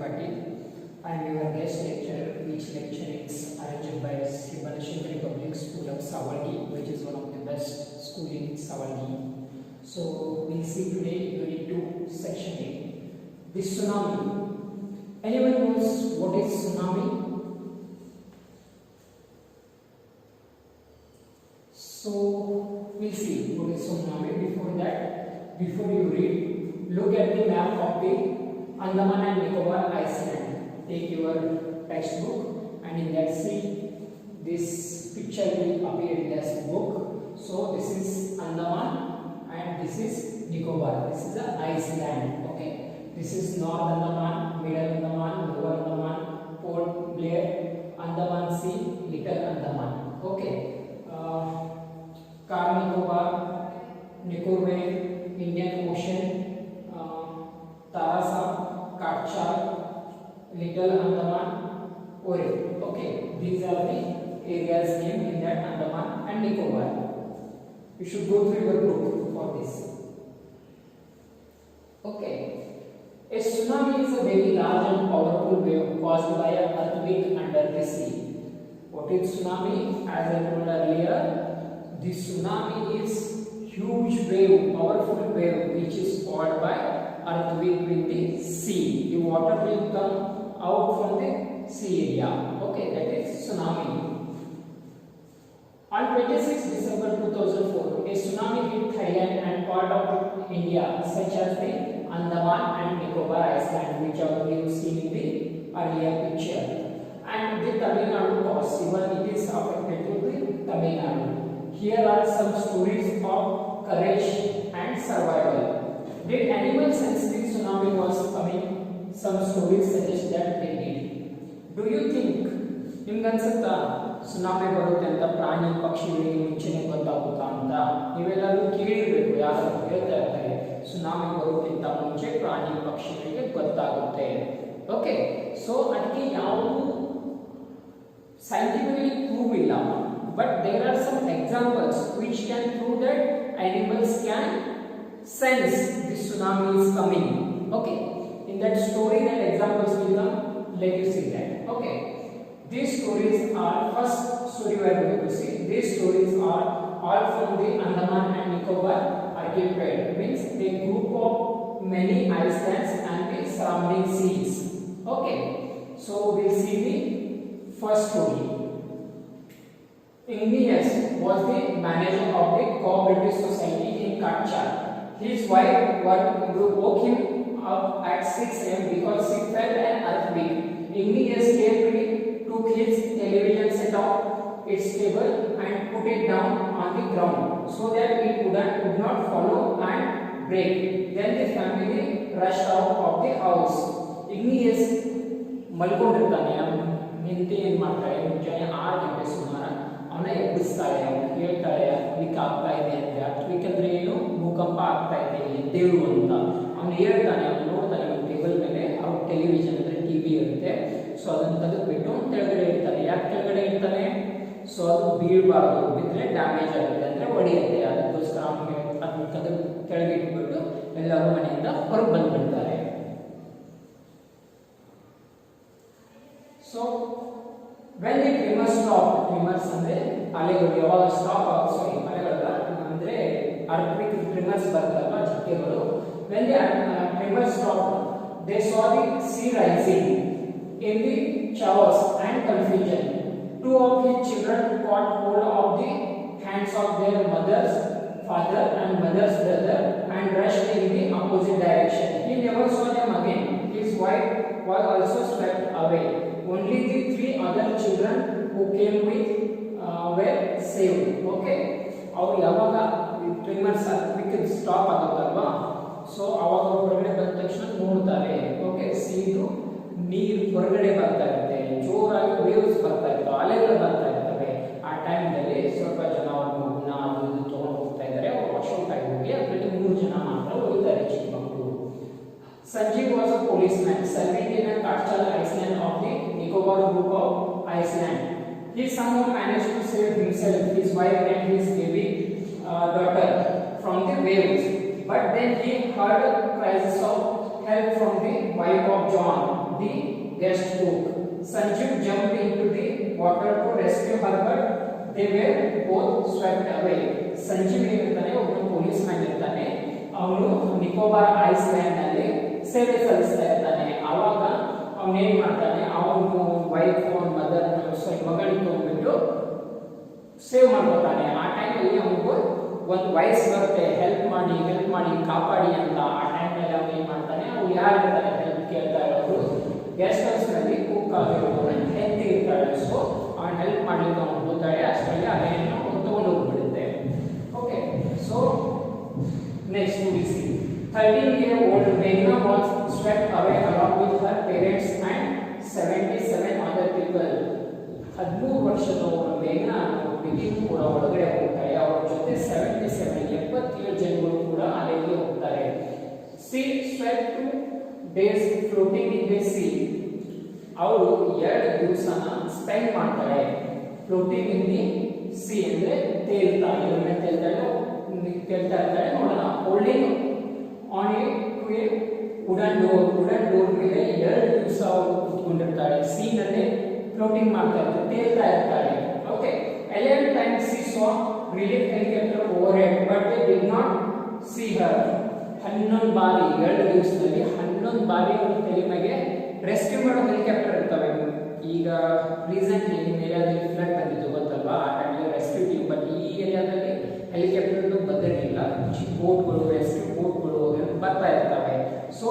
Patil. I am your guest lecturer, which lecture is arranged by Sri Banashankari Public School of Savaldi, which is one of the best school in Savaldi. So we'll see today Unit 2, Section 8. The tsunami. Anyone knows what is tsunami? So we'll see what is tsunami. Before you read, look at the map of the Andaman and Nicobar Island. Take your textbook and in that see this picture will appear in this book. So this is Andaman and this is Nicobar. This is an island. Okay. This is North Andaman, Middle Andaman, Lower Andaman, Port Blair, Andaman Sea, Little Andaman. Okay. Car Nicobar, Nicobar, Indian Ocean, Tarasa, Katchar, Little Andaman, Ore. Okay, these are the areas named in that Andaman and Nicobar. You should go through your book for this. Okay, a tsunami is a very large and powerful wave caused by an earthquake under the sea. What is tsunami? As I told earlier, the tsunami is huge wave, powerful wave which is caused by earthquake with the sea. The water will come out from the sea area. Okay, that is tsunami. On 26 December 2004, a tsunami hit Thailand and part of India, such as the Andaman and Nicobar Island, which we have seen in the earlier picture. And the Tamil Nadu coast, even it is affected to the Tamil Nadu. Here are some stories of courage and survival. Did animals sense the tsunami was coming? Some stories suggest that they did. Do you think ನಿಮಗೆ ಅನ್ಸುತ್ತಾ tsunami ಬರುತ್ತೆ ಅಂತ ಪ್ರಾಣಿ ಪಕ್ಷಿಗಳಿಗೆ ಮುಂಚೆನೆ ಗೊತ್ತಾಗುತ್ತಾ ಅಂತ? ನೀವೆಲ್ಲರೂ ಕೇಳಿರಬೇಕು, ಯಾರು ಹೇಳ್ತಾ ಇರ್ತಾರೆ ಸುನಾಮಿ ಬರೋಕ್ಕಿಂತ ಮುಂಚೆ ಪ್ರಾಣಿ ಪಕ್ಷಿಗಳಿಗೆ ಗೊತ್ತಾಗುತ್ತೆ. ಓಕೆ, ಸೊ ಅದಕ್ಕೆ ಯಾವುದು ಸೈಂಟಿಫಿಕಲಿ ಪ್ರೂವ್ ಇಲ್ಲ, but there are some examples which can prove that animals can sense the tsunami is coming. Okay, in that story that examples will come, let you see that. Okay, these stories are first story we are going to see. These stories are all from the Andaman and Nicobar archipelago, means the group of many islands and the surrounding seas. Okay, so we'll see the first story. Igneous was the manager of the cooperative society in Katchar. His wife woke him up at 6 a.m. because she felt an earthquake. Igneous carefully took his television set off its table and put it down on the ground so that it would not follow and break. Then the family rushed out of the house. Igneous ಮಲ್ಕೊಂಡಿರ್ತಾನೆ. ನಿಂತು ಏನು ಮಾಡ್ತಾಳೆ, ಮುಂಜಾನೆ 6 ಗಂಟೆ ಸುಮಾರು ಅವನ ಎಬ್ಬಿಸ್ತಾಳೆ. ಅವನು ಹೇಳ್ತಾಳೆ ಅರ್ಥವಿಕ್ ಆಗ್ತಾ ಇದೆ ಅಂತ. ಅರ್ಥವಿಕ್ ಅಂದ್ರೆ ಏನು? ಭೂಕಂಪ ಆಗ್ತಾ ಇದೆ, ಎದ್ದೇಳು ಅಂತ ಅವನು ಹೇಳ್ತಾನೆ. ಅವನು ನೋಡ್ತಾನೆ ಒಂದು ಟೇಬಲ್ ಮೇಲೆ ಅವ್ರ ಟೆಲಿವಿಷನ್ ಅಂದ್ರೆ ಟಿವಿ ಇರುತ್ತೆ. ಸೊ ಅದನ್ನು ತೆಗೆದುಬಿಟ್ಟು ಕೆಳಗಡೆ ಇಡ್ತಾನೆ. ಯಾಕೆ ಕೆಳಗಡೆ ಇಡ್ತಾನೆ? ಸೊ ಅದು ಬೀಳಬಾರ್ದು, ಬಿದ್ದರೆ ಡ್ಯಾಮೇಜ್ ಆಗುತ್ತೆ ಅಂದ್ರೆ ಹೊಡೆಯುತ್ತೆ. ಅದಕ್ಕೋಸ್ಕರ ಅವನಿಗೆ ಅದನ್ನು ತೆಗೆದು ಕೆಳಗೆ ಇಟ್ಬಿಟ್ಟು ಎಲ್ಲರೂ ಮನೆಯಿಂದ ಹೊರಗೆ ಬಂದ್ಬಿಡ್ತಾರೆ. So when the tremors stopped, tremors ಅಂದ್ರೆ ಅಲೆಗಳು ಯಾವಾಗ ಸ್ಟಾಪ್ ಆಗುತ್ತೆ, ಸಾರಿ ಅಲೆಗಳಲ್ಲ ಅಂದ್ರೆ earthquake tremors ಬರ್ತಲ್ವಾ ಜಿಕೆಗಳು. when the tremors stopped, they saw the sea rising in the chaos and confusion. Two of his children caught hold of the hands of their mother's father and mother's brother and rushed in the opposite direction. He never saw them again. His wife was also swept away. Only the 3 other children who came with were saved. Okay, ಅವರು ಯಾವಾಗ ಟ್ರಿಮರ್ಸ್ ಅದಕ್ಕೆ stop ಆಗುತ್ತಲ್ವಾ, so ಅವಾಗ ಹೊರಗಡೆ ಬಂದ ತಕ್ಷಣ ನೋಡ್ತಾರೆ. Okay, ಸೀದು ನೀರು ಹೊರಗಡೆ ಬರ್ತಾ ಇರುತ್ತೆ, ಜೋರಾಗಿ ವೇವ್ಸ್ ಬರ್ತಾ ಇರ್ತವೆ, ಅಲೆಗಳು ಬರ್ತಾ ಇರ್ತವೆ. ಆ ಟೈಮ್ನಲ್ಲಿ ಸ್ವಲ್ಪ ಜನ ಅವ್ರ ಮಗುನ ಅದು ಇದು ತೊಗೊಂಡು ಹೋಗ್ತಾ ಇದ್ದಾರೆ. ಅವ್ರು ವಾಶ್ಔಟ್ ಆಗಿ ಹೋಗಿ ಅದರಲ್ಲಿ 3 ಜನ ಮಾತ್ರ ಉಳಿತಾರೆ, ಚಿಕ್ಕ ಮಕ್ಕಳು. Sanjeev was a policeman serving in a Katchar island of the Nicobar group of Iceland. He somehow managed to save himself, his wife and his baby daughter from the waves. But then he heard cries of help from the wife of John, the guest book. Sanjeev jumped into the water to rescue her, but they were both swept away. Sanjeev ಏನಿರ್ತಾನೆ ಒಬ್ಬ police man ಇರ್ತಾನೆ, ಅವನು Nicobar island ನಲ್ಲಿ ಸೇವೆ ಸಲ್ಲಿಸ್ತಾ ಇರ್ತಾನೆ. ಅವಾಗ ಅವನೇನ್ ಮಾಡ್ತಾನೆ, ಅವನು ವೈಫ್ ಮದರ್ ಮಗಳಿಗೆ ತಗೊಂಡ್ಬಿಟ್ಟು ಸೇವ್ ಮಾಡ್ಕೊತಾನೆ. ಆ ಟೈಮಲ್ಲಿ ಅವನಿಗೂ ಒಂದು ವಯಸ್ಸು ಬರುತ್ತೆ, ಹೆಲ್ಪ್ ಮಾಡಿ ಕಾಪಾಡಿ ಅಂತ. ಆ ಟೈಮಲ್ಲಿ ಅವನು ಏನ್ ಮಾಡ್ತಾನೆ, ಅವ್ರು ಯಾರು ಇರ್ತಾರೆ ಹೆಲ್ಪ್ ಕೇಳ್ತಾ ಇರೋರು, ಗೆಸ್ಟ್ ಹೌಸ್ ನಲ್ಲಿ ಕುಕ್ ಆಗಿರೋರು ಹೆಂಡತಿ ಇರ್ತಾಳೆ. ಸೊ ಅವನು ಹೆಲ್ಪ್ ಮಾಡ್ಲಿಕ್ಕೆ ಅವನು ಹೋಗ್ತಾಳೆ. ಅಷ್ಟರಲ್ಲಿ ಅದೇನು ತಗೊಂಡು ಹೋಗ್ಬಿಡುತ್ತೆ. Okay, so next we see 13-year-old Meghna was swept away along with her parents and 77 other people. 13 ವರ್ಷದ ಮೇಘ್ನಾ ಬಿಗಿ ಕೂಡ ಒಳಗಡೆ ಹೋಗ್ತಾರೆ. ಅವರ ಜೊತೆ 77 ಜನಗಳು ಕೂಡ ಅಲೆಗೆ ಹೋಗ್ತಾರೆ. She spent 2 days floating in the sea. ಅವರು 2 ದಿವಸನ ಸ್ಪೆಂಡ್ ಮಾಡ್ತಾರೆ ಫ್ಲೋಟಿಂಗ್ ಇನ್ ದಿ ಸಿ ಅಂದ್ರೆ ತೇಲ್ತಾ ಇರ್ತಾರೆ ನೋಡೋಣ. Holding on a to a wooden door ಮೇಲೆ 2 ದಿವಸ ಅವರು ಕೂತ್ಕೊಂಡಿರ್ತಾರೆ. ಸಿ ನಲ್ಲಿ ಫ್ಲೋಟಿಂಗ್ ಮಾಡ್ತಾ ಇರ್ತಾರೆ, ತೇಲ್ತಾ ಇರ್ತಾರೆ. Okay, 11 times she saw relief helicopter overhead but they did not see her. 11 ಬಾರಿ 2 ದಿವಸದಲ್ಲಿ 11 ಬಾರಿ ಅವರು ತಲೆ ಮೇಲೆ ರೆಸ್ಕ್ಯೂ ಮಾಡೋ ಹೆಲಿಕಾಪ್ಟರ್ ಇರ್ತವೆ. ಈಗ ರೀಸೆಂಟ್ಲಿ ನಿಮ್ಮ ಏರಿಯಾದಲ್ಲಿ ಫ್ಲಡ್ ಬಂದಿದ್ದು ಗೊತ್ತಲ್ವಾ, ಆ ಟೈಮಲ್ಲಿ ರೆಸ್ಕ್ಯೂ ಟೀಮ್. ಬಟ್ ಈ ಏರಿಯಾದಲ್ಲಿ ಹೆಲಿಕಾಪ್ಟರ್ ಬಂದಿರಲಿಲ್ಲ, ಚಿಕ್ಕ ಬೋಟ್ಗಳು ರೆಸ್ಕ್ಯೂ ಬೋಟ್ಗಳು ಬರ್ತಾ ಇರ್ತವೆ. ಸೊ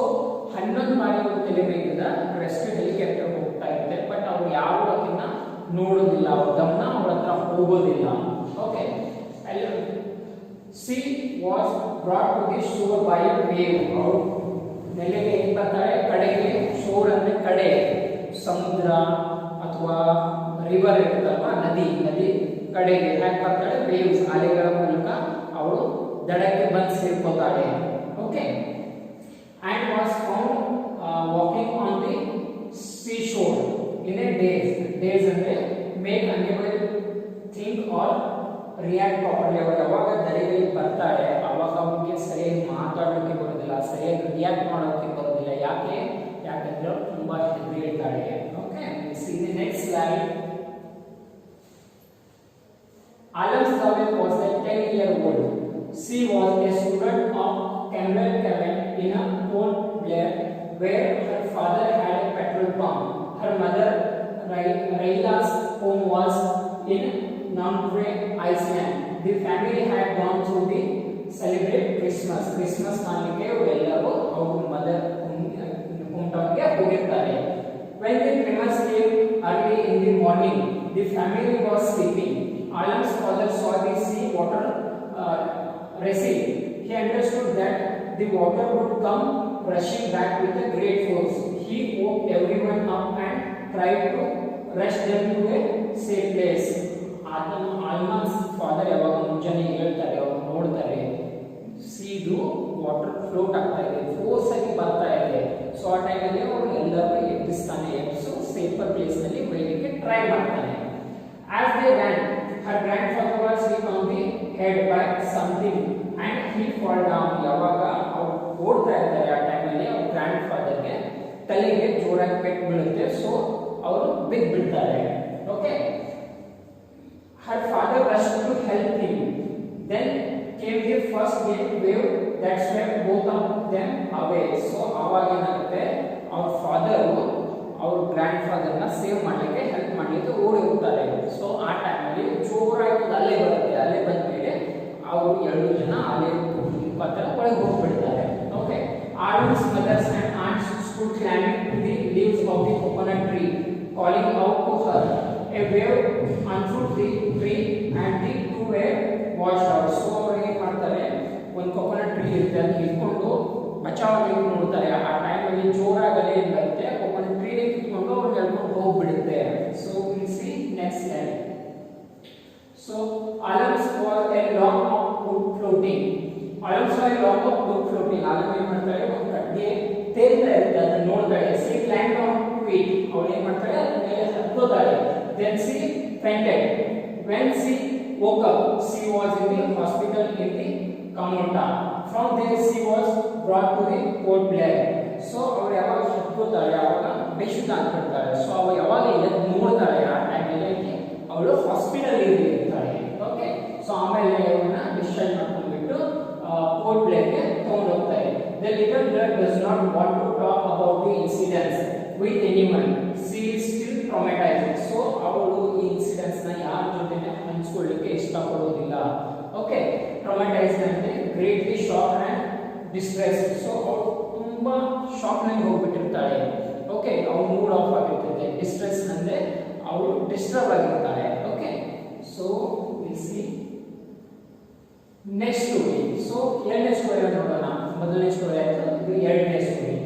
11 ಬಾರಿ ಅವರು ತಲೆ ಮೇಲಿಂದ ರೆಸ್ಕ್ಯೂ ಹೆಲಿಕಾಪ್ಟರ್ ಹೋಗ್ತಾ ಇರುತ್ತೆ. ಬಟ್ ಅವ್ರು ಯಾವ ಅದನ್ನ ನೋಡೋದಿಲ್ಲ, ಅವ್ರ ಗಮನ ಅವ್ರ ಹತ್ರ ಹೋಗೋದಿಲ್ಲ. Okay, she was brought to the shore by a wave. ಅವರು ನೆಲೆಗೆ ಏನ್ ಬರ್ತಾರೆ, ಕಡೆಗೆ. ಶೋರ್ ಅಂದ್ರೆ ಕಡೆ, ಸಮುದ್ರ ಅಥವಾ ರಿವರ್ ಇರುತ್ತಲ್ವಾ, ನದಿ ಕಡೆಗೆ ಹ್ಯಾಕ್ ಬರ್ತಾಳೆ, ವೇವ್ಸ್ ಅಲೆಗಳ ಮೂಲಕ ಅವಳು ದಡಕ್ಕೆ ಬಂದು ಸೇರ್ಕೋತಾಳೆ. Okay, and was found walking on the seashore in a daze ಅಂದ್ರೆ make unable think or react properly. ಅವರು ಯಾವಾಗ ದಡದಲ್ಲಿ ಬರ್ತಾಳೆ ಅವಾಗ ಅವನಿಗೆ ಸರಿಯಾಗಿ ಮಾತಾಡೋಕೆ ಬರೋದಿಲ್ಲ, ಸರಿಯಾಗಿ ರಿಯಾಕ್ಟ್ ಮಾಡೋಕೆ ಬರೋದಿಲ್ಲ. ಯಾಕಂದ್ರೆ ತುಂಬಾ ಹೆದರಿ ಇರ್ತಾಳೆ. Okay, see the next slide. Alam Savit was a 10-year-old. She was a student of Campbell in a Port Blair where her father had a petrol pump. Her mother Raila's home was in Namtre Iceland. The family had gone to the celebrate Christmas ಕಾಣಲಿಕ್ಕೆ ಎಲ್ಲರೂ ಅವ್ರ mother ಹೋಮ್ಟೌನ್ಗೆ ಹೋಗಿರ್ತಾರೆ. When the tremors came early in the morning, the family was sleeping. Alam's father saw the sea water recede. He understood that the water would come rushing back with a great force. He woke everyone up and tried to rush them to a safe place. Alma's father ಯಾವಾಗ ಮುಂಜಾನೆ ಹೇಳ್ತಾರೆ, ಅವರು ನೋಡ್ತಾರೆ ಸೀದು water float ಆಗ್ತಾ ಇದೆ, force ಆಗಿ ಬರ್ತಾ ಇದೆ. ಸೊ ಆ ಟೈಮಲ್ಲಿ ಅವರು ಎಲ್ಲರೂ ಎಬ್ಬಿಸು ಸೇಫರ್ ಪ್ಲೇಸ್ ನಲ್ಲಿ ಒಯ್ಯಲಿಕ್ಕೆ ಟ್ರೈ ಮಾಡ್ತಾನೆ. As they ran, her grandfather was hit on the head by something and he fall down. ಯಾವಾಗ ಅವರು ಓಡ್ತಾ ಇರ್ತಾರೆ ಆ ಟೈಮಲ್ಲಿ ಅವ್ರ ಗ್ರ್ಯಾಂಡ್ ಫಾದರ್ಗೆ ತಲೆಗೆ ಜೋರಾಗಿ ಪೆಟ್ಟು ಬೀಳುತ್ತೆ. ಸೊ ಅವರು ಬಿದ್ದುಬಿಡ್ತಾರೆ. Okay, her father rushed to help him. Then came the first wave that swept both of them away. So ಆವಾಗ ಏನಾಗುತ್ತೆ, ಅವ್ರ ಫಾದರ್ ಅವ್ರ ಗ್ರ್ಯಾಂಡ್ ಫಾದರ್ನ ಸೇವ್ ಮಾಡಲಿಕ್ಕೆ ಹೆಲ್ಪ್ ಮಾಡಲಿಕ್ಕೆ ಓಡಿ ಹೋಗ್ತಾರೆ. ಸೊ ಆ ಟೈಮಲ್ಲಿ ಜೋರಾಗಿ ಅಲೆ ಬರುತ್ತೆ. ಅಲೆ ಬಂದ ಮೇಲೆ ಅವರು 2 ಜನ ಅಲೆ ಪತ್ರ ಒಳಗೆ ಹೋಗ್ಬಿಡ್ತಾರೆ. Okay, Arun's mothers and aunts stood climbing to the leaves of the coconut tree, calling out to her. A wave unfurled the tree and the 2 were washed out. So ಅವರು ಏನು ಮಾಡ್ತಾರೆ, ಒಂದು ಕೊಕೊನಟ್ ಟ್ರೀ ಇರುತ್ತೆ, ಅದನ್ನ ಹಿಡ್ಕೊಂಡು ಬಚಾವಾಗಿ ನೋಡ್ತಾರೆ. ಆ ಟೈಮಲ್ಲಿ ಜೋರಾಗಿ ಅಲೆ ಬರುತ್ತೆ, ಕೊಕೊನಟ್ ಟ್ರೀ ಕಿತ್ಕೊಂಡು ಅವ್ರು ಎಳ್ಕೊಂಡು ಹೋಗ್ಬಿಡುತ್ತೆ. So we see next slide. So Alam's was a log of wood floating. Alam's was a log of wood floating. Alam ಏನು ಮಾಡ್ತಾರೆ, ಒಂದು ಕಡ್ಡಿ ತೇಲ್ತಾ ಇರುತ್ತೆ, ಅದನ್ನ ನೋಡ್ತಾಳೆ. She climbed on to it. ಅವಳು ಏನು ಮಾಡ್ತಾಳೆ, ಅದರ ಮೇಲೆ ಹತ್ತೋತಾಳೆ. Then she fainted. When she woke up, she was in the hospital in the Kamota. From there she was brought to the Port Blair. So ಅವಳು ಯಾವಾಗ ಹತ್ಕೋತಾಳೆ ಯಾವಾಗ ಬೇಶುದ್ಧ ಆಗ್ಬಿಡ್ತಾಳೆ. ಸೊ ಅವಳು ಯಾವಾಗ ಎದ್ದು ನೋಡ್ತಾಳೆ ಆ ಟೈಮಲ್ಲಿ ಅವಳು ಹಾಸ್ಪಿಟಲ್ ಇರ್ತಾಳೆ. ಓಕೆ, ಸೊ ಆಮೇಲೆ ಅವಳನ್ನ ಡಿಸ್ಚಾರ್ಜ್ ಮಾಡ್ಕೊಂಡ್ಬಿಟ್ಟು ಪೋರ್ಟ್ ಬ್ಲೇರ್ಗೆ ತಗೊಂಡು ಹೋಗ್ತಾರೆ. The little girl does not want to talk about the incidents with anyone, she is still traumatised. So ಅವಳು ಈ ಇನ್ಸಿಡೆಂಟ್ಸ್ ನ ಯಾರ ಜೊತೆನೆ ಹಂಚ್ಕೊಳ್ಳಿಕ್ಕೆ ಇಷ್ಟಪಡೋದಿಲ್ಲ. ಓಕೆ, ಟ್ರಾಮೆಟೈಸ್ಡ್ ಅಂದ್ರೆ greatly shock and distress. So ಅವಳು ತುಂಬಾ ಶಾಕ್ ನಲ್ಲಿ ಹೋಗ್ಬಿಟ್ಟಿರ್ತಾಳೆ. ಓಕೆ, ಅವಳು ಮೂಡ್ ಆಫ್ ಆಗಿರ್ತದೆ. ಡಿಸ್ಟ್ರೆಸ್ ಅಂದ್ರೆ ಅವಳು ಡಿಸ್ಟರ್ಬ್ ಆಗಿರ್ತಾಳೆ. Okay, so we'll see next story. So ಎರಡನೇ ಸ್ಟೋರಿ ನೋಡೋಣ. ಮೊದಲನೇ ಸ್ಟೋರಿ ಆಯ್ತು, ಇದು ಎರಡನೇ story.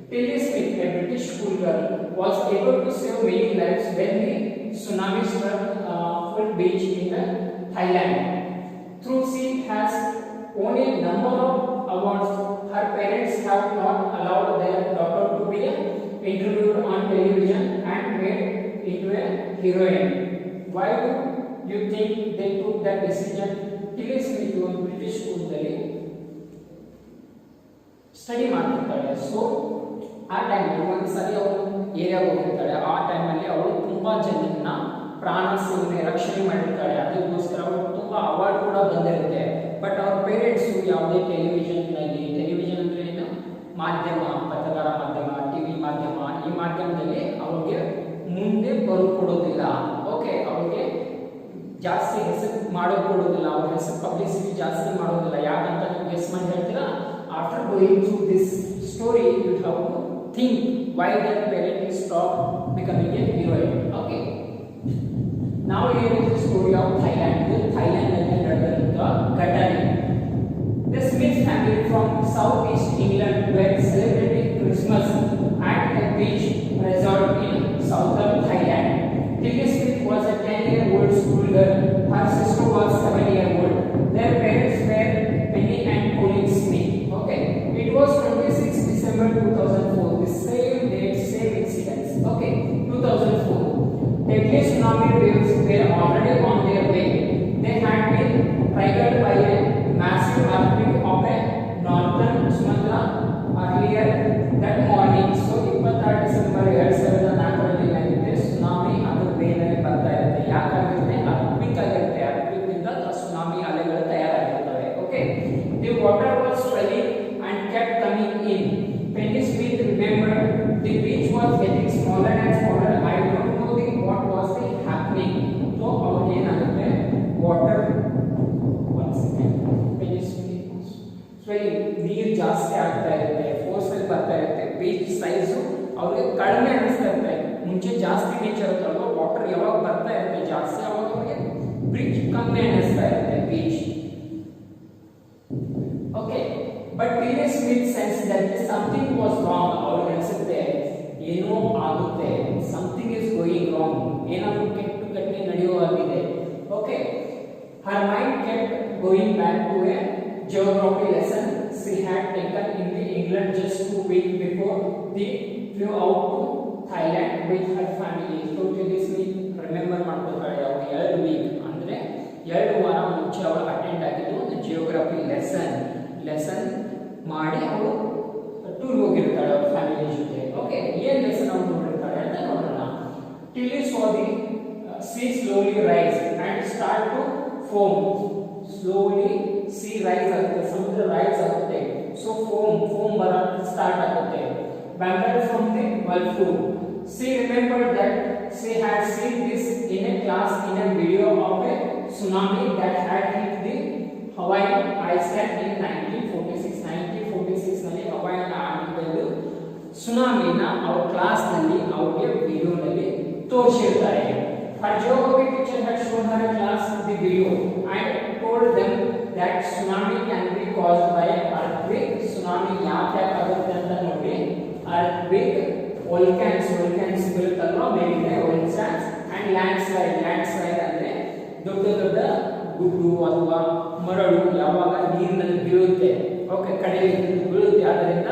Tilly Smith, a British school girl, was able to save many lives when the tsunami struck full beach in Thailand. Though she has won a number of awards, her parents have not allowed their daughter to be interviewed on television and made into a heroine. Why do you think they took that decision? Tilly Smith ಒಂದು British ಸ್ಕೂಲ್ನಲ್ಲಿ study ಮಾಡ್ತಿರ್ತಾಳೆ. So ಆ ಟೈಮಲ್ಲಿ ಒಂದ್ಸರಿ ಅವಳು ಏರಿಯಾಗೆ ಹೋಗಿರ್ತಾಳೆ. ಆ ಟೈಮಲ್ಲಿ ಅವಳು ತುಂಬಾ ಜನನ್ನ ಪ್ರಾಣ ಸೇವನೆ ರಕ್ಷಣೆ ಮಾಡಿರ್ತಾಳೆ. ಅದಕ್ಕೋಸ್ಕರ ಅವಳು ತುಂಬಾ ಅವಾರ್ಡ್ ಕೂಡ ಬಂದಿರುತ್ತೆ. ಬಟ್ ಅವ್ರ ಪೇರೆಂಟ್ಸು ಯಾವುದೇ ಟೆಲಿವಿಷನ್ ಅಂದ್ರೆ ಏನು, ಮಾಧ್ಯಮ, ಪತ್ರಕಾರ ಮಾಧ್ಯಮ, ಟಿವಿ ಮಾಧ್ಯಮ, ಈ ಮಾಧ್ಯಮದಲ್ಲಿ ಅವಳಿಗೆ ಮುಂದೆ ಬರುಕೊಡೋದಿಲ್ಲ. ಓಕೆ, ಅವಳಿಗೆ ಜಾಸ್ತಿ ಹೆಸರು ಮಾಡೋಕೊಡೋದಿಲ್ಲ, ಅವ್ರ ಹೆಸರು ಪಬ್ಲಿಸಿಟಿ ಜಾಸ್ತಿ ಮಾಡೋದಿಲ್ಲ. ಯಾಕಂತ ನೀವು ಗೆಸ್ ಮಾಡಿ ಹೇಳ್ತೀರಾ? After going through this story you have to think why that parent is stop becoming a heroine. Okay, ನಾವು ಹೇಳಿದ ಸ್ಟೋರಿ ಆಫ್ ಥೈಲ್ಯಾಂಡ್. ಥೈಲ್ಯಾಂಡ್ನಲ್ಲಿ ನಡೆದಂತ ಘಟನೆ. The Smith family from southeast England were celebrating Christmas at a beach resort in southern Thailand. Tilly Smith was a 10-year-old schoolgirl. Her sister was 7-year-old. Their parents were Penny and Colin Smith. Okay, it was 26 December 2004. The same date, same incidents. Okay, 2004. Deadly tsunami waves were already on their way. They had been triggered by a massive earthquake of a northern Sumatra earlier that morning. So 26 December 2004 ಏನಾಗುತ್ತೆ, tsunami ಅದು ವೇನಲ್ಲಿ ಬರ್ತಾ ಇರುತ್ತೆ. ಯಾಕಾಗಿರುತ್ತೆ? ಅರ್ತ್ಕ್ವೇಕ್ ಆಗಿರುತ್ತೆ. ಅರ್ತ್ಕ್ವೇಕ್ ಇಂದ tsunami ಅಲೆಗಳು ತಯಾರಾಗಿರ್ತವೆ. Okay, the water was swelling and kept coming in. Penny Smith remembered the beach was getting smaller and smaller. I don't know what was happening. So ಅವ್ರು ಏನಾಗುತ್ತೆ, ವಾಟರ್ ನೀರು ಜಾಸ್ತಿ ಆಗ್ತಾ ಇರುತ್ತೆ, ಫೋರ್ಸ್ ಅಲ್ಲಿ ಬರ್ತಾ ಇರುತ್ತೆ. ಬೀಚ್ ಸೈಜ್ ಅವ್ರಿಗೆ ಕಡಿಮೆ ಅನಿಸ್ತಾ ಇರುತ್ತೆ. ಮುಂಚೆ ಜಾಸ್ತಿ ಬೀಚ್ ಇರುತ್ತಲ್ವ, ವಾಟರ್ ಯಾವಾಗ ಬರ್ತಾ ಇರುತ್ತೆ ಜಾಸ್ತಿ, ಅವಾಗ ಅವ್ರಿಗೆ ಬ್ರಿಡ್ಜ್ ಕಮ್ಮಿ ಅನಿಸ್ತಾ ಇರುತ್ತೆ beach. Okay, but Tilly Smith sense that something was wrong. ಅವ್ರಿಗೆ ಅನಿಸುತ್ತೆ ಏನೋ ಆಗುತ್ತೆ, ಸಮಥಿಂಗ್ ಇಸ್ ಗೋಯಿಂಗ್ ರಾಂಗ್, ಏನಾದರೂ ಕೆಟ್ಟು ಘಟನೆ ನಡೆಯುವಾಗಿದೆ. Okay, her mind kept going back to a geography lesson she had taken in the England just 2 weeks before they flew out to Thailand with her family. So Tilly Smith remember ಮಾಡ್ಕೊಳ್ತಾಳೆ, ಅವಳು 2 weak ಅಂದ್ರೆ 2 ವಾರ ಮುಂಚೆ ಅವಳು attend ಆಗಿದ್ದು ಒಂದು geography lesson ಮಾಡಿ ಅವಳು tour ಹೋಗಿರ್ತಾಳೆ ಅವಳ ಫ್ಯಾಮಿಲಿ ಜೊತೆ. ಓಕೆ, ಏನ್ ಲೆಸನ್ ಅವಳು ನೋಡಿರ್ತಾಳೆ ಅಂತ ನೋಡೋಣ. Tilly saw the sea slowly rise and start to foam. Slowly sea rise ಆಗುತ್ತೆ, ಸಮುದ್ರ ರೈಸ್ ಆಗುತ್ತೆ. ಸೊ ಫೋಮ್ ಬರೋಕ್ಕೆ ಸ್ಟಾರ್ಟ್ ಆಗುತ್ತೆ. Bambered from the whirlpool. She remembered that she had seen this in a class in a video of a tsunami that had hit the Hawaiian island in 1946 ನಲ್ಲಿ Hawaiian island ಸುನಾಮಿನ ಅವ್ರ class ನಲ್ಲಿ ಅವ್ರಿಗೆ ವಿಡಿಯೋನಲ್ಲಿ ತೋರಿಸಿರ್ತಾರೆ. Her geography teacher had shown her class the video and told them that tsunami can be caused by earthquake. Tsunami ಯಾಕೆ ಆಗುತ್ತೆ ಅಂತ ನೋಡಿ, earthquake, volcans ಬೀಳುತ್ತಲ್ವಾ ಮೇಲಿಂದ, volcans and landslide ಅಂದ್ರೆ ದೊಡ್ಡ ಗುಡ್ಡು ಅಥವಾ ಮರಳು ಯಾವಾಗ ನೀರಿನಲ್ಲಿ ಬೀಳುತ್ತೆ, ಓಕೆ, ಕಡೆಯಲ್ಲಿ ಬೀಳುತ್ತೆ, ಅದರಿಂದ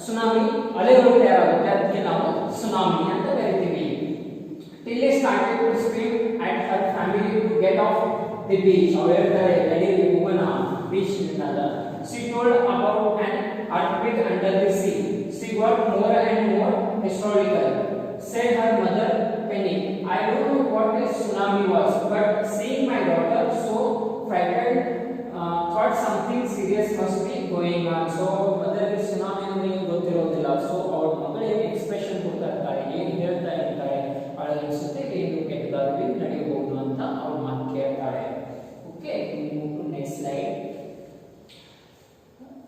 ಸುನಾಮಿ ಅಲೆಗಳು ತಯಾರಾಗುತ್ತೆ. ಅದಕ್ಕೆ ನಾವು ಸುನಾಮಿ ಅಂತ ಕರಿತೀವಿ. Tilly started to scream at her family to get off the beach. ಅವಳು ಹೇಳ್ತಾಳೆ, ನಡೀರಿ ಹೋಗೋಣ ಬೀಚ್ ನಿಂದ. She told about an earthquake under the sea. she got more and more historical. Said her mother Penny. I don't know what a tsunami was, but seeing my daughter so frightened, thought something serious must be going on. So mother tsunami ಅಂದ್ರೆ ಏನು ಗೊತ್ತಿರೋದಿಲ್ಲ. So ಅವಳ ಮಗಳು ಏನು expression ಕೊಡ್ತಾ ಇರ್ತಾರೆ, ಏನು ಹೇಳ್ತಾ ಇರ್ತಾರೆ, ಅವಳ ಅನಿಸುತ್ತೆ ಏನು ಕೆಟ್ಟದಾಗಿ ನಡೆಯಬಹುದು ಅಂತ ಅವಳ ಮಾತು ಕೇಳ್ತಾಳೆ. Okay, next slide.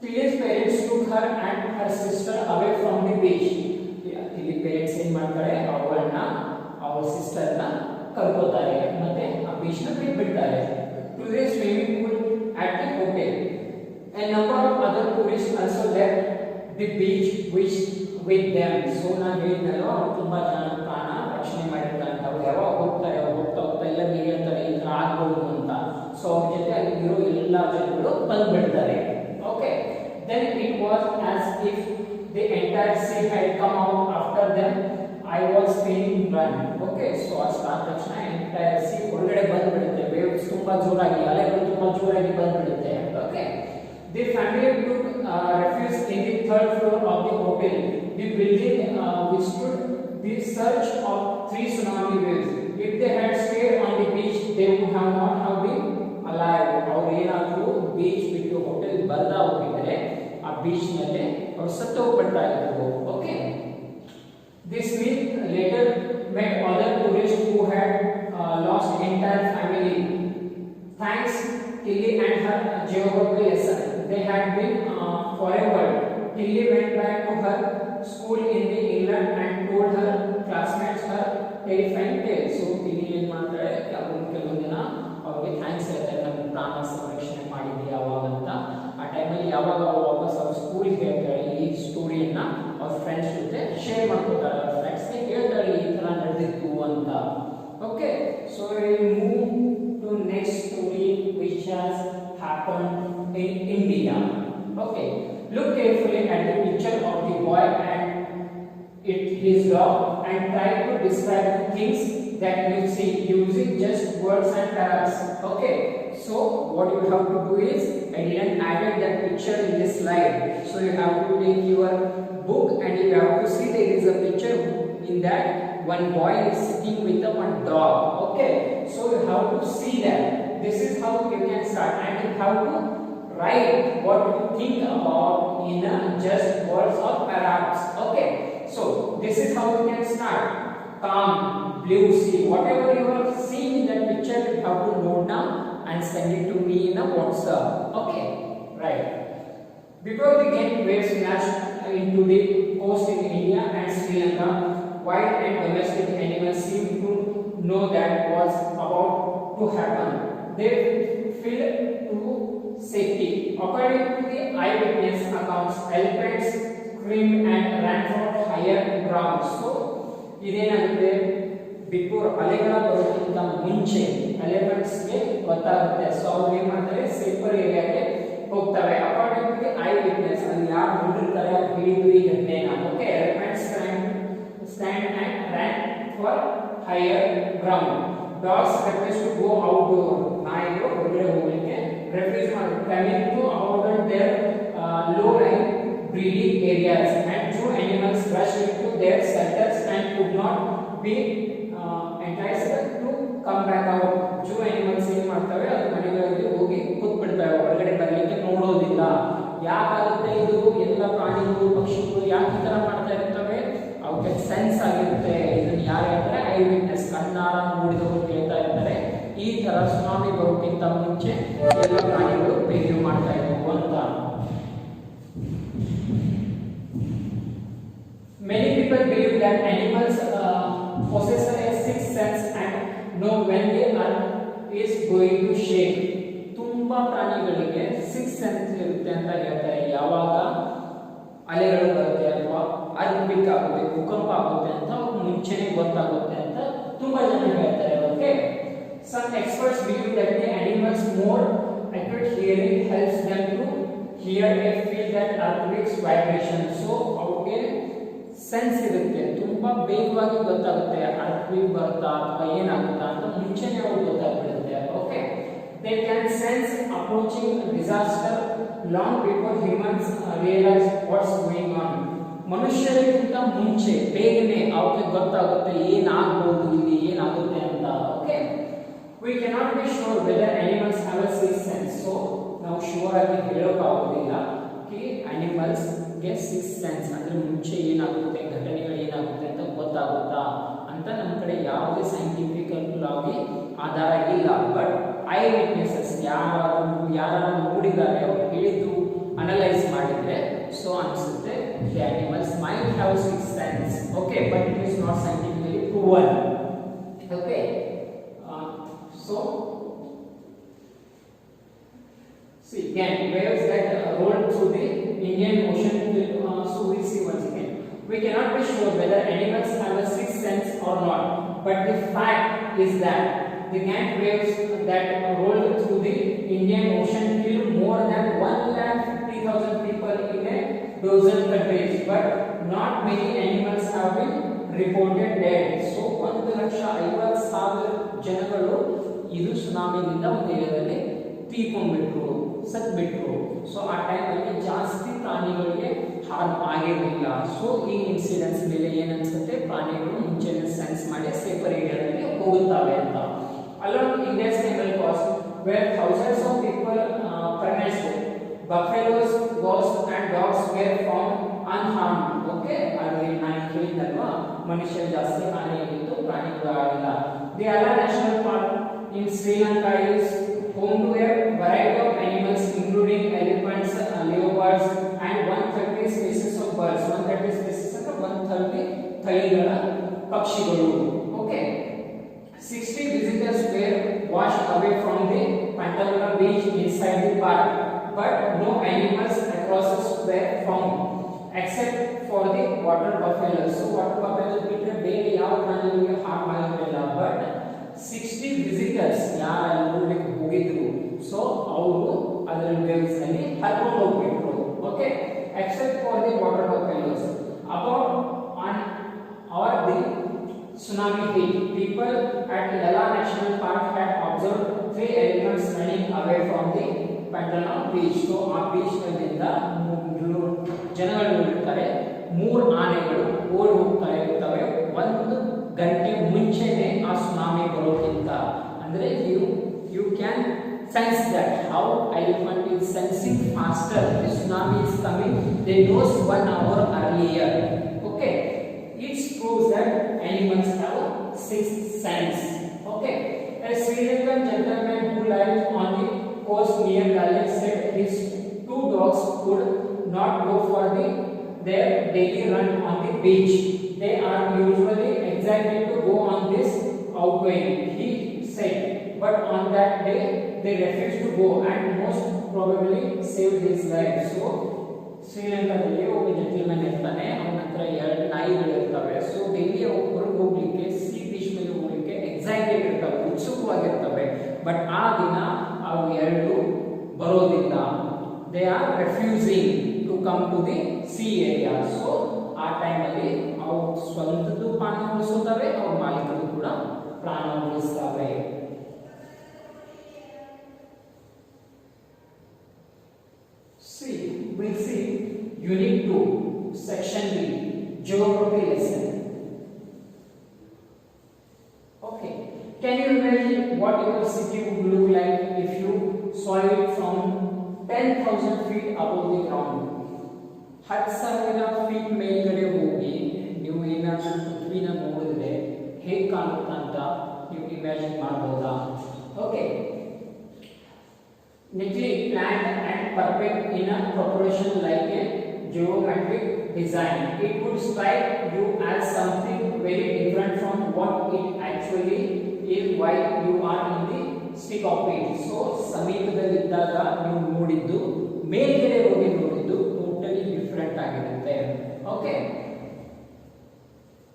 Tilly's parents took her and her sister away from the beach. Tilly parents ಏನು ಮಾಡ್ತಾರೆ, ಅವಳನ್ನ ಅವಳ ಸಿಸ್ಟರ್ನ ಕರ್ಕೋತಾರೆ ಮತ್ತೆ ಆ ಬೀಚ್ ನ ಬಿಟ್ಬಿಡ್ತಾರೆ. To the swimming pool at the hotel. A number of other tourists also left the beach with them. So ನಾನು ಹೇಳಿದ್ನಲ್ಲ, ಅವ್ರು ತುಂಬಾ ಜನ ಪ್ರಾಣ ರಕ್ಷಣೆ ಮಾಡಿರ್ತಾರೆ ಅಂತ. ಅವ್ರು ಯಾವಾಗ ಹೋಗ್ತಾರೆ, ಹೋಗ್ತಾ ಎಲ್ಲ ಹೇಳ್ತಾರೆ ಈ ತರ ಆಗ್ಬಹುದು ಅಂತ. ಸೊ ಅವ್ರ ಜೊತೆ ಅಲ್ಲಿರೋ ಎಲ್ಲ ಜನಗಳು ಬಂದ್ಬಿಡ್ತಾರೆ. Okay, then it was as if the entire sea had come out after them. I was feeling run. Okay, so ಆ ತಕ್ಷಣ ಎಂಟೈರ್ ಸಿ ಹೊರಗಡೆ ಬಂದ್ಬಿಡುತ್ತೆ. ವೇವ್ಸ್ ತುಂಬಾ ಜೋರಾಗಿ, ಅಲೆಗಳು ತುಂಬಾ ಜೋರಾಗಿ ಬಂದ್ಬಿಡುತ್ತೆ. Okay, the family took refuge in the third floor of the hotel. The building withstood the surge of 3 tsunami waves. If they had stayed on the beach, they would have not have been alive. ಅವ್ರು ಏನಾದ್ರು beach ಬಿಟ್ಟು hotel ಬರ್ದಾ ಹೋಗಿದ್ರೆ ಆ beach ನಲ್ಲಿ ಅವ್ರು ಸತ್ತು ಹೋಗ್ಬಿಡ್ತಾ ಇದ್ರು. Okay, this Smith later met other tourists who had lost entire family. Thanks Tilly and her geography lesson, they had been forever. Tilly went back to her school in the England and told her classmates her terrifying tale. So Tilly ಏನು ಮಾಡ್ತಾಳೆ, ಕೆಲವೊಂದು ದಿನ ಅವ್ರಿಗೆ thanks ಹೇಳ್ತಾರೆ, ನಮ್ಮ ಪ್ರಾಣ ಸಂರಕ್ಷಣೆ ಮಾಡಿದ್ವಿ ಯಾವಾಗ ಅಂತ. ಆ ಟೈಮಲ್ಲಿ ಯಾವಾಗ ವಾಪಸ್ ಅವ್ರ ಸ್ಕೂಲ್ಗೆ ಹೇಳ್ತಾಳೆ ಈ ಸ್ಟೋರಿಯನ್ನ ಅವ್ರ ಫ್ರೆಂಡ್ಸ್ ಜೊತೆ ಶೇರ್ ಮಾಡ್ಕೊತಾಳೆ, ಅವ್ರ ಫ್ರೆಂಡ್ಸ್ಗೆ ಹೇಳ್ತಾಳೆ ಈ ತರ ನಡೆದಿತ್ತು ಅಂತ. Okay, so move to next story which has happened in India. Okay, look carefully at the picture of the boy and his dog and try to describe the things that you see using just words and paragraphs. Okay, so what you have to do is, I didn't added that picture in this slide, so you have to take your book and you have to see there is a picture in that one boy is sitting with one dog. Okay, so you have to see that. This is how you can start, and you have to write what you think about in just words or paragraphs. Okay, so this is how you can start. Calm, blue sea, whatever you are seeing in that picture, you have to note down and send it to me in a WhatsApp. Okay, right. Before the get waves smashed into the coast in India and Sri Lanka, wild and domestic animals seemed to know that was about to happen. They fled to safety. According to the eyewitness accounts, elephants screamed and ran for higher ground. So, ಇದೇನಾಗುತ್ತೆ, before ಅಲೆಗಳ ಬರೋಕ್ಕಿಂತ ಮುಂಚೆ ಎಲಿಫೆಂಟ್ಸ್ಗೆ ಗೊತ್ತಾಗುತ್ತೆ. So ಅವ್ರು ಏನ್ ಮಾಡ್ತಾರೆ, safer ಏರಿಯಾಗೆ ಹೋಗ್ತವೆ. According to the eyewitness, ಅಲ್ಲಿ ಯಾರು ನೋಡಿರ್ತಾರೆ ಅವ್ರು ಹೇಳಿದ್ರು ಈ ಘಟನೆನ. Okay, elephants stand and ran for higher ground. Dogs refused to go outdoor. ನಾಯಿಗಳು ಹೊರಗಡೆ ಹೋಗಲಿಕ್ಕೆ ರೆಫ್ಯೂಸ್ ಮಾಡಿ coming to avoid their low-lying breeding areas, and two animals rushed into their shelters and could not be enticed to come back out. Two animals ಏನು ಮಾಡ್ತವೆ, ಅದು ಮನೆಗಳಲ್ಲಿ ಹೋಗಿ ಕೂತ್ಬಿಡ್ತವೆ, ಹೊರಗಡೆ ಬರಲಿಕ್ಕೆ ನೋಡೋದಿಲ್ಲ. ಯಾಕಾಗುತ್ತೆ ಇದು? ಎಲ್ಲ ಪ್ರಾಣಿಗಳು ಪಕ್ಷಿಗಳು ಯಾಕೆ ಈ ತರ ಮಾಡ್ತಾ ಇರ್ತವೆ? ಅವಕ್ಕೆ ಸೆನ್ಸ್ ಆಗಿರುತ್ತೆ. ಇದನ್ನು ಯಾರು ಹೇಳ್ತಾರೆ, ಐ ವಿಟ್ನೆಸ್, ಕಣ್ಣಾರ ನೋಡಿದವರು ಹೇಳ್ತಾ ಇರ್ತಾರೆ ಈ ತರ ಸುನಾಮಿ ಬರೋಕ್ಕಿಂತ ಮುಂಚೆ ಎಲ್ಲ ಪ್ರಾಣಿಗಳು ಬಿಹೇವ್ ಮಾಡ್ತಾ ಇದ್ವು ಅಂತ. Many people believe that animals possess a sixth sense and know when the earth is going to shake. ತುಂಬಾ ಪ್ರಾಣಿಗಳಿಗೆ ಸಿಕ್ಸ್ ಸೆನ್ಸ್ ಇರುತ್ತೆ ಅಂತ ಹೇಳ್ತಾರೆ. ಯಾವಾಗ ಅಲೆಗಳು ಬರುತ್ತೆ ಅಥವಾ ಅರ್ತ್ಕ್ವೇಕ್ ಆಗುತ್ತೆ, ಭೂಕಂಪ ಆಗುತ್ತೆ ಅಂತ ಮುಂಚೆನೇ ಗೊತ್ತಾಗುತ್ತೆ ಅಂತ ತುಂಬಾ ಜನ ಹೇಳ್ತಾರೆ. Okay, some experts believe that the animals more accurate hearing helps them to hear and feel that earthquake's vibration. So ಅವಕ್ಕೆ ಸೆನ್ಸ್ ಇರುತ್ತೆ, ತುಂಬಾ ಬೇಗವಾಗಿ ಗೊತ್ತಾಗುತ್ತೆ ಅರ್ತ್ಕ್ವೇಕ್ ಬರ್ತಾ ಅಥವಾ ಏನಾಗುತ್ತಾ ಅಂತ ಮುಂಚೆನೇ ಅವ್ರಿಗೆ ಗೊತ್ತಾಗ್ಬಿಡುತ್ತೆ. Okay, they can sense approaching disaster long before humans realize what's going on. ಮನುಷ್ಯರಿಗಿಂತ ಮುಂಚೆ ಬೇಗನೆ ಅವಕ್ಕೆ ಗೊತ್ತಾಗುತ್ತೆ ಏನಾಗಬಹುದು ಇಲ್ಲಿ ಏನಾಗುತ್ತೆ ಅಂತ. Okay, we cannot be sure whether animals have a sixth sense. So ನಾವು ಶೂರ್ ಆಗಿ ಹೇಳೋಕ್ಕಾಗೋದಿಲ್ಲ ಕಿ ಅನಿಮಲ್ಸ್ ಗೆ ಸಿಕ್ಸ್ ಸೆನ್ಸ್ ಅಂದ್ರೆ ಮುಂಚೆ ಏನಾಗುತ್ತೆ ಘಟನೆಗಳು ಏನಾಗುತ್ತೆ ಅಂತ ಗೊತ್ತಾಗುತ್ತಾ ಅಂತ ನಮ್ಮ ಕಡೆ ಯಾವುದೇ ಸೈಂಟಿಫಿಕಲ್ ಆಗಿ ಆಧಾರ ಇಲ್ಲ. ಬಟ್ ಐ ವಿಟ್ನೆಸಸ್ ಯಾರು ನೋಡಿದ್ದಾರೆ ಅವ್ರು ಹೇಳಿದ್ದು ಅನಲೈಸ್ ಮಾಡಿದ್ರೆ ಸೊ ಅನಿಸುತ್ತೆ the animals might have six sense. Okay, but it is not scientifically proven. Okay, so see again waves that roll through the Indian Ocean. So we see once again we cannot be sure whether animals have a sixth sense or not, but the fact is that the giant waves that rolled through the Indian Ocean killed more than 150,000 people in a dozen countries, but not many animals have been reported dead. So 1,50,000 ಜನಗಳು ಇದು ಸುನಾಮಿನಿಂದ ಒಂದು ಏರಿಯಾದಲ್ಲಿ ತೀರ್ಕೊಂಡ್ಬಿಟ್ರು, ಸತ್ಬಿಟ್ರು. So ಆ ಟೈಮಲ್ಲಿ ಜಾಸ್ತಿ ಪ್ರಾಣಿಗಳಿಗೆ harm ಆಗಿರಲಿಲ್ಲ. So ಈ ಇನ್ಸಿಡೆಂಟ್ಸ್ ಮೇಲೆ ಏನನ್ಸುತ್ತೆ ಪ್ರಾಣಿಗಳು ಮುಂಚೆ ಸೆನ್ಸ್ ಮಾಡಿ ಸೇಫರ್ ಏರಿಯಾದಲ್ಲಿ ಹೋಗುತ್ತವೆ ಅಂತ. Along India's canal coast where thousands of people perished, buffaloes, goats and dogs were found unharmed. Okay, ಅಲ್ಲಿ ನಾನು ಹೇಳಿದ್ದಲ್ವಾ ಮನುಷ್ಯರು ಜಾಸ್ತಿ ಹಾನಿಯಾಗಿತ್ತು, ಪ್ರಾಣಿಗಳು ಆಗಿಲ್ಲ. The Ala National Park in Sri Lanka is home to a variety of animals including elephants, leopards and 130 species of birds. 130 species ಅಂದ್ರೆ 130 ತಳಿಗಳ ಪಕ್ಷಿಗಳು. Okay, 60 visitors were washed away from the Pantalola beach inside the park, but no animals across were found except for the water buffalo. So water buffalo ಬಿಟ್ಟರೆ ಬೇರೆ ಯಾವ ಪ್ರಾಣಿಗಳಿಗೆ harm ಆಗಿರಲಿಲ್ಲ. But 60 visitors ಯಾರು ನೋಡ್ಲಿಕ್ಕೆ ಹೋಗಿದ್ರು ಸೊ ಅವರು ಅದರ ವೇವ್ಸ್ ನಲ್ಲಿ ಹರ್ಕೊಂಡು ಹೋಗ್ಬಿಟ್ರು. Okay, except for the water buffaloes. About an hour the tsunami hit, people at Lala National Park had observed 3 elephants running away from the Pantalola beach. So ಆ beach ನಲ್ಲಿಂದ ಜನಗಳು ನೋಡಿರ್ತಾರೆ 3 ಆನೆಗಳು ಓಡಿ ಹೋಗ್ತಾ ಇರ್ತವೆ 1 ಗಂಟೆ ಮುಂಚೆನೆ ಆ ಸುನಾಮಿ ಬರೋಕ್ಕಿಂತ. ಅಂದ್ರೆ you can sense that how elephant is sensing faster the tsunami is coming, they knows 1 hour earlier. Okay, it proves that animals have sixth sense. Okay, a Sri Lankan gentleman who lived on the coast near Galle said his 2 dogs could not go for their daily run on the beach. They are usually excited to go on this outgoing, he said, but on that day they refused to go and most probably saved his life. So ಶ್ರೀಲಂಕಾದಲ್ಲಿ ಒಬ್ಬ gentleman ಇರ್ತಾನೆ, ಅವನ ಹತ್ರ 2 ನಾಯಿಗಳು ಇರ್ತವೆ. So daily ಹೊರಗೆ ಹೋಗ್ಲಿಕ್ಕೆ C beach ಮೇಲೆ ಹೋಗ್ಲಿಕ್ಕೆ ಎಕ್ಸೈಟೆಡ್ ಇರ್ತವೆ, ಉತ್ಸುಕವಾಗಿರ್ತವೆ. ಬಟ್ ಆ ದಿನ ಅವು 2 ಬರೋದಿಲ್ಲ. They are refusing to come to the sea area. So ಆ ಟೈಮಲ್ಲಿ ಅವು ಸ್ವಂತದ್ದು ಪ್ರಾಣ ಉಳಿಸುತ್ತವೆ, ಅವ್ರ ಮಾಲೀಕರು ಕೂಡ ಪ್ರಾಣ ಉಳಿಸ್ತವೆ. We'll see Unit 2, Section B, Geography lesson. Okay, can you imagine what your city would look like if you saw it from 10,000 feet above the ground? 10,000 feet ಮೇಲ್ಗಡೆ ಹೋಗಿ ನೀವು ಏನಾದರೂ ಪೃಥ್ವಿನ ನೋಡಿದ್ರೆ ಹೇಗೆ ಕಾಣುತ್ತೆ ಅಂತ ನೀವು ಇಮ್ಯಾಜಿನ್ ಮಾಡಬಹುದಾ? Okay, neatly planned and perfect in a proportion like a geometric design. It would strike you as something very different from what it actually is while you are in the stick of it. So ಸಮೀಪದಲ್ಲಿದ್ದಾಗ ನೀವು ನೋಡಿದ್ದು ಮೇಲ್ಗಡೆ ಹೋಗಿ ನೋಡಿದ್ದು totally different ಆಗಿರುತ್ತೆ. Okay,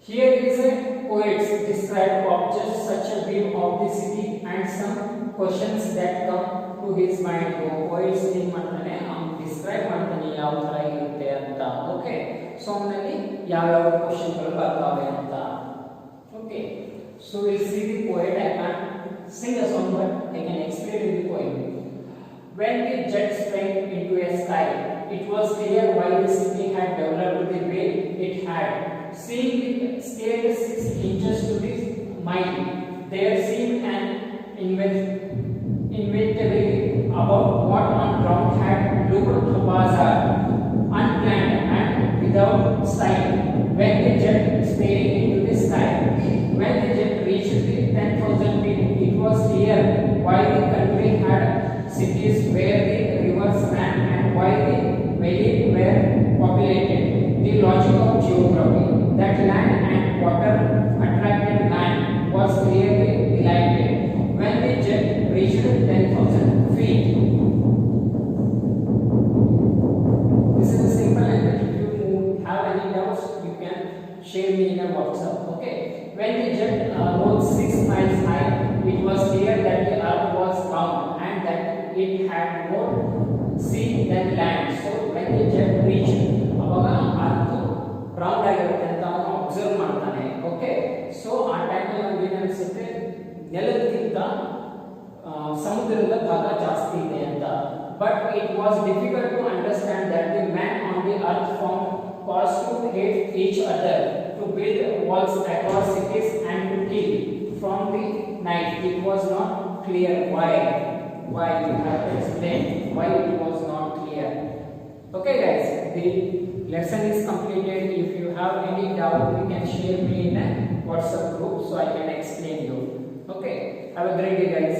here is a poets describe objects such a view of the city and some questions that come to his mind. poets ಏನ್ ಮಾಡ್ತಾನೆ, ಅವ್ನು describe ಮಾಡ್ತಾನೆ ಯಾವ ತರ ಇರುತ್ತೆ ಅಂತ. ಓಕೆ, ಸೊ ಅವನಲ್ಲಿ ಯಾವ ಕ್ವಶನ್ಗಳು ಬರ್ತಾವೆ ಅಂತ. Okay, so we'll see the poet. I can't sing a song but I can explain the poem. When the jet sprang into a sky it was clear why the city had developed the way it had. Seeing it scaled 6 inches to the mind, there seemed an inevitability about what on ground had looked bizarre, unplanned, and without style. When the jet staring into the sky, when the jet reached the 10,000 feet, it was clear why the country had cities where the rivers ran and why the valleys were populated. The logic of geography, that land and water attracted man, was clearly delighted. When the jet reached 10,000 feet, this is a simple language. If you have any doubts, you can share me in a WhatsApp. Okay. When the jet rose 6 miles high, it was clear that the earth was round and that it had more sea than land. So when the jet reached, ಅವಾಗ ಅರ್ಥ round ಆಗಿರುತ್ತೆ ಅಂತ ಅವನು observe ಮಾಡ್ತಾನೆ. Okay. So ಆ ಟೈಮಲ್ಲಿ ನಮ್ಗೆ ಏನು ಅನಿಸುತ್ತೆ, ನೆಲಕ್ಕಿಂತ ಸಮುದ್ರದ ಭಾಗ ಜಾಸ್ತಿ ಇದೆ ಅಂತ. But it was difficult to understand that the man on the earth farm cause to hate each other, to build walls across cities and to kill from the night. It was not clear why. Why you have to explain why it was not clear. Okay guys, the lesson is completed. If you have any doubt, you can share me in a WhatsApp group so I can explain you. Okay, have a great day guys.